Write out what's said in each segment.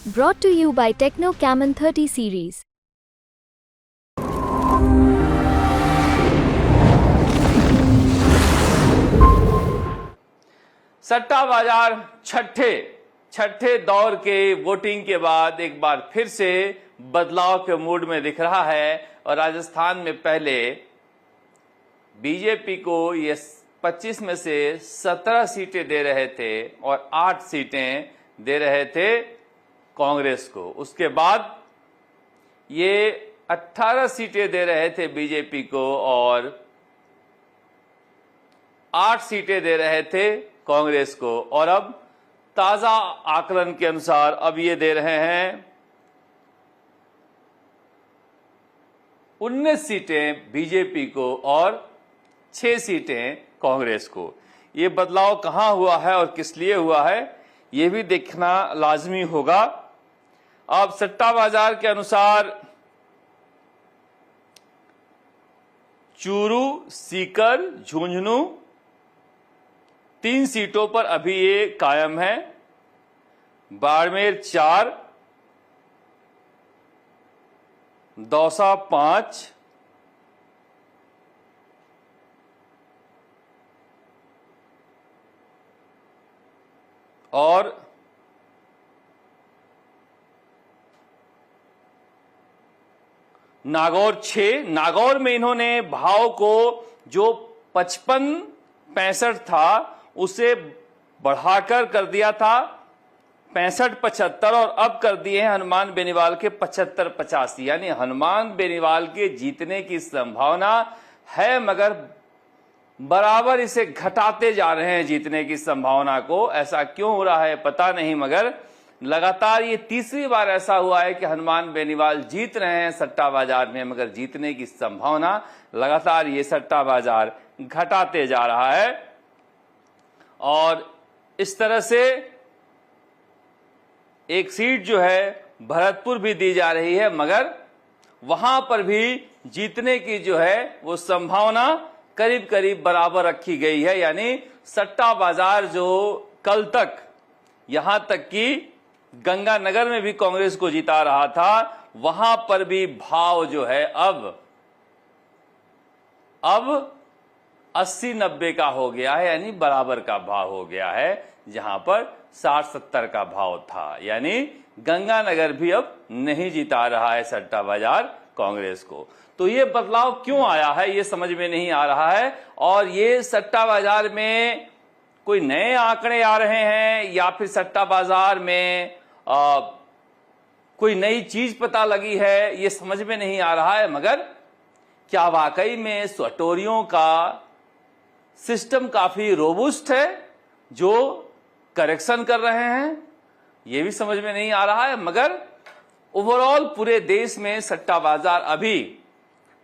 Brought to you by Techno Camon 30 series. सट्टा बाजार छठे दौर के वोटिंग के बाद एक बार फिर से बदलाव के मूड में दिख रहा है और राजस्थान में पहले बीजेपी को ये 25 में से 17 सीटें दे रहे थे और 8 सीटें दे रहे थे कांग्रेस को। उसके बाद ये 18 सीटें दे रहे थे बीजेपी को और 8 सीटें दे रहे थे कांग्रेस को, और अब ताजा आकलन के अनुसार अब ये दे रहे हैं 19 सीटें बीजेपी को और 6 सीटें कांग्रेस को। ये बदलाव कहां हुआ है और किस लिए हुआ है ये भी देखना लाजमी होगा। अब सट्टा बाजार के अनुसार चूरू, सीकर, झुंझुनू 3 सीटों पर अभी ये कायम है। बाड़मेर 4, दौसा 5, और नागौर 6। नागौर में इन्होंने भाव को जो 55-65 था उसे बढ़ाकर कर दिया था 65-75 और अब कर दिए हैं हनुमान बेनीवाल के 75-85। यानी हनुमान बेनीवाल के जीतने की संभावना है मगर बराबर इसे घटाते जा रहे हैं जीतने की संभावना को। ऐसा क्यों हो रहा है पता नहीं, मगर लगातार ये तीसरी बार ऐसा हुआ है कि हनुमान बेनीवाल जीत रहे हैं सट्टा बाजार में, मगर जीतने की संभावना लगातार ये सट्टा बाजार घटाते जा रहा है। और इस तरह से एक सीट जो है भरतपुर भी दी जा रही है, मगर वहां पर भी जीतने की जो है वो संभावना करीब करीब बराबर रखी गई है। यानी सट्टा बाजार जो कल तक यहां तक कि गंगानगर में भी कांग्रेस को जिता रहा था, वहां पर भी भाव जो है अब 80-90 का हो गया है, यानी बराबर का भाव हो गया है, जहां पर 60-70 का भाव था। यानी गंगानगर भी अब नहीं जिता रहा है सट्टा बाजार कांग्रेस को। तो ये बदलाव क्यों आया है ये समझ में नहीं आ रहा है। और ये सट्टा बाजार में कोई नए आंकड़े आ रहे हैं या फिर सट्टा बाजार में कोई नई चीज पता लगी है ये समझ में नहीं आ रहा है। मगर क्या वाकई में सटोरियों का सिस्टम काफी रोबुस्ट है जो करेक्शन कर रहे हैं ये भी समझ में नहीं आ रहा है। मगर ओवरऑल पूरे देश में सट्टा बाजार अभी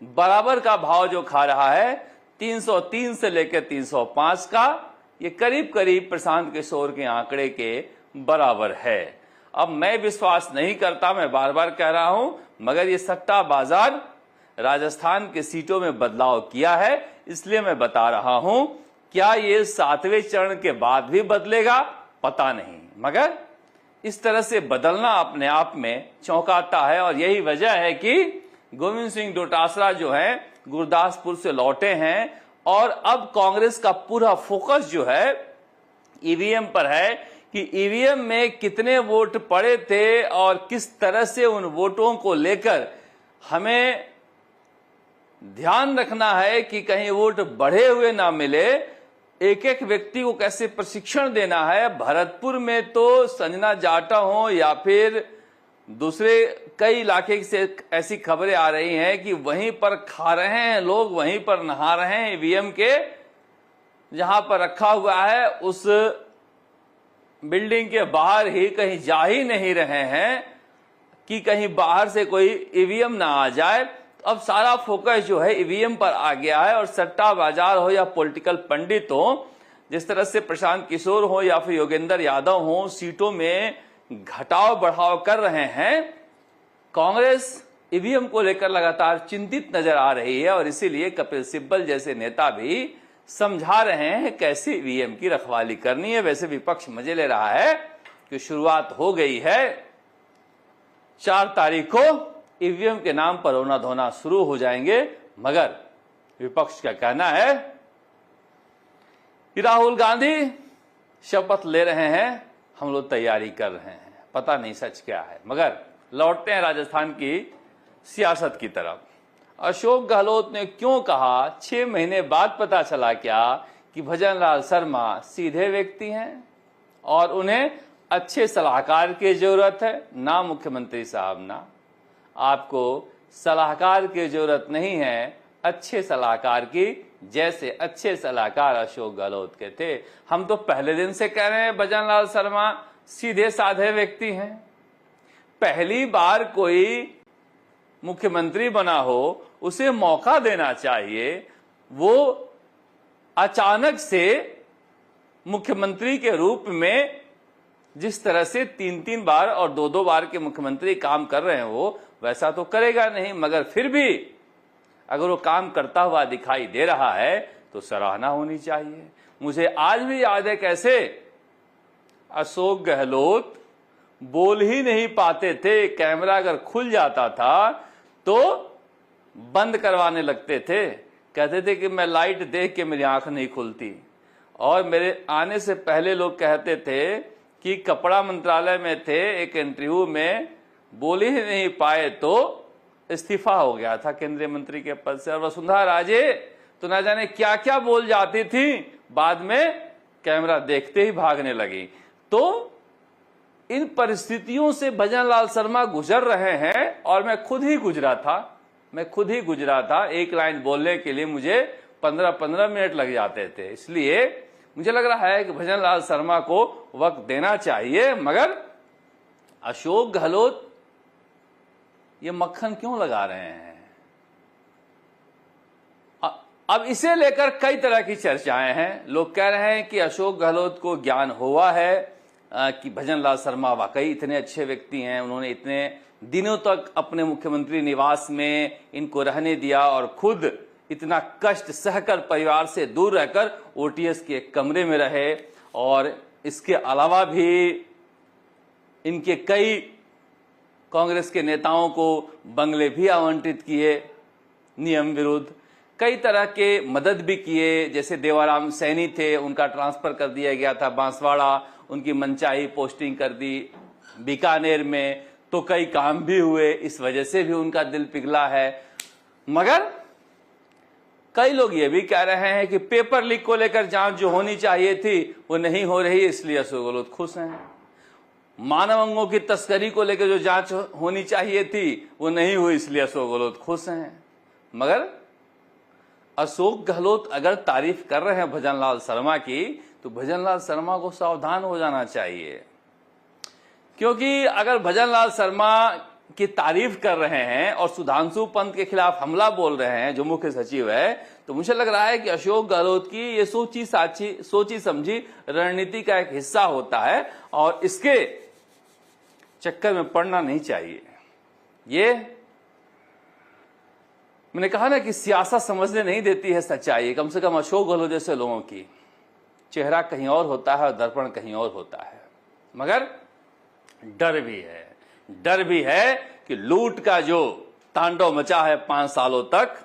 बराबर का भाव जो खा रहा है 303 से लेकर 305 का, ये करीब करीब प्रशांत किशोर के आंकड़े के बराबर है। अब मैं विश्वास नहीं करता, मैं बार बार कह रहा हूं, मगर ये सट्टा बाजार राजस्थान के सीटों में बदलाव किया है, इसलिए मैं बता रहा हूं। क्या ये 7वें चरण के बाद भी बदलेगा पता नहीं, मगर इस तरह से बदलना अपने आप में चौंकाता है। और यही वजह है कि गोविंद सिंह डोटासरा जो है गुरदासपुर से लौटे हैं और अब कांग्रेस का पूरा फोकस जो है ईवीएम पर है कि ईवीएम में कितने वोट पड़े थे और किस तरह से उन वोटों को लेकर हमें ध्यान रखना है कि कहीं वोट बढ़े हुए ना मिले। एक एक व्यक्ति को कैसे प्रशिक्षण देना है। भरतपुर में तो संजना जाटा हो या फिर दूसरे कई इलाके से ऐसी खबरें आ रही हैं कि वहीं पर खा रहे हैं लोग, वहीं पर नहा रहे हैं ईवीएम के जहां पर रखा हुआ है उस बिल्डिंग के बाहर ही, कहीं जा ही नहीं रहे हैं कि कहीं बाहर से कोई ईवीएम ना आ जाए। अब सारा फोकस जो है ईवीएम पर आ गया है और सट्टा बाजार हो या पॉलिटिकल पंडित हो, जिस तरह से प्रशांत किशोर हो या फिर योगेंद्र यादव हो, सीटों में घटाव बढ़ाव कर रहे हैं। कांग्रेस ईवीएम को लेकर लगातार चिंतित नजर आ रही है और इसीलिए कपिल सिब्बल जैसे नेता भी समझा रहे हैं कैसे ईवीएम की रखवाली करनी है। वैसे विपक्ष मजे ले रहा है कि शुरुआत हो गई है 4 तारीख को ईवीएम के नाम पर रोना धोना शुरू हो जाएंगे। मगर विपक्ष का कहना है कि राहुल गांधी शपथ ले रहे हैं, हम लोग तैयारी कर रहे हैं, पता नहीं सच क्या है। मगर लौटते हैं राजस्थान की सियासत की तरफ। अशोक गहलोत ने क्यों कहा 6 महीने बाद पता चला क्या कि भजनलाल शर्मा सीधे व्यक्ति हैं और उन्हें अच्छे सलाहकार की जरूरत है, ना मुख्यमंत्री साहब ना। आपको सलाहकार की जरूरत नहीं है, अच्छे सलाहकार की, जैसे अच्छे सलाहकार अशोक गहलोत के थे। हम तो पहले दिन से कह रहे हैं भजनलाल शर्मा सीधे साधे व्यक्ति हैं। पहली बार कोई मुख्यमंत्री बना हो उसे मौका देना चाहिए। वो अचानक से मुख्यमंत्री के रूप में जिस तरह से 3-3 बार और 2-2 बार के मुख्यमंत्री काम कर रहे हैं वो वैसा तो करेगा नहीं। मगर फिर भी अगर वो काम करता हुआ दिखाई दे रहा है तो सराहना होनी चाहिए। मुझे आज भी याद है कैसे अशोक गहलोत बोल ही नहीं पाते थे, कैमरा अगर खुल जाता था तो बंद करवाने लगते थे। कहते थे कि मैं लाइट देख के मेरी आंख नहीं खुलती। और मेरे आने से पहले लोग कहते थे कि कपड़ा मंत्रालय में थे, एक इंटरव्यू में बोल ही नहीं पाए तो इस्तीफा हो गया था केंद्रीय मंत्री के पद से। और वसुंधरा राजे तो ना जाने क्या क्या बोल जाती थी, बाद में कैमरा देखते ही भागने लगी। तो इन परिस्थितियों से भजनलाल शर्मा गुजर रहे हैं और मैं खुद ही गुजरा था। एक लाइन बोलने के लिए मुझे 15-15 मिनट लग जाते थे। इसलिए मुझे लग रहा है कि भजनलाल शर्मा को वक्त देना चाहिए। मगर अशोक गहलोत ये मक्खन क्यों लगा रहे हैं? अब इसे लेकर कई तरह की चर्चाएं हैं। लोग कह रहे हैं कि अशोक गहलोत को ज्ञान हुआ है कि भजनलाल शर्मा वाकई इतने अच्छे व्यक्ति हैं, उन्होंने इतने दिनों तक अपने मुख्यमंत्री निवास में इनको रहने दिया और खुद इतना कष्ट सहकर परिवार से दूर रहकर ओटीएस के एक कमरे में रहे। और इसके अलावा भी इनके कई कांग्रेस के नेताओं को बंगले भी आवंटित किए नियम विरुद्ध, कई तरह के मदद भी किए। जैसे देवाराम सैनी थे, उनका ट्रांसफर कर दिया गया था बांसवाड़ा, उनकी मनचाही पोस्टिंग कर दी बीकानेर में, तो कई काम भी हुए, इस वजह से भी उनका दिल पिघला है। मगर कई लोग ये भी कह रहे हैं कि पेपर लीक को लेकर जांच जो होनी चाहिए थी वो नहीं हो रही, इसलिए अशोक गहलोत खुश हैं। मानव अंगों की तस्करी को लेकर जो जांच होनी चाहिए थी वो नहीं हुई, इसलिए अशोक गहलोत खुश हैं। मगर अशोक गहलोत अगर तारीफ कर रहे हैं भजनलाल शर्मा की, तो भजनलाल शर्मा को सावधान हो जाना चाहिए। क्योंकि अगर भजनलाल शर्मा की तारीफ कर रहे हैं और सुधांशु पंत के खिलाफ हमला बोल रहे हैं जो मुख्य सचिव है, तो मुझे लग रहा है कि अशोक गहलोत की ये सोची समझी रणनीति का एक हिस्सा होता है और इसके चक्कर में पड़ना नहीं चाहिए। ये मैंने कहा ना कि सियासत समझने नहीं देती है सच्चाई। कम से कम अशोक गहलोत जैसे लोगों की चेहरा कहीं और होता है और दर्पण कहीं और होता है। मगर डर भी है कि लूट का जो तांडव मचा है 5 सालों तक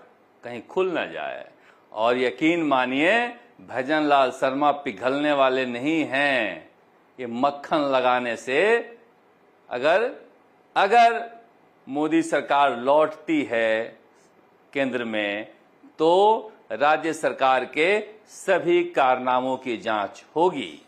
कहीं खुल न जाए। और यकीन मानिए भजनलाल शर्मा पिघलने वाले नहीं हैं। ये मक्खन लगाने से अगर मोदी सरकार लौटती है केंद्र में तो राज्य सरकार के सभी कारनामों की जांच होगी।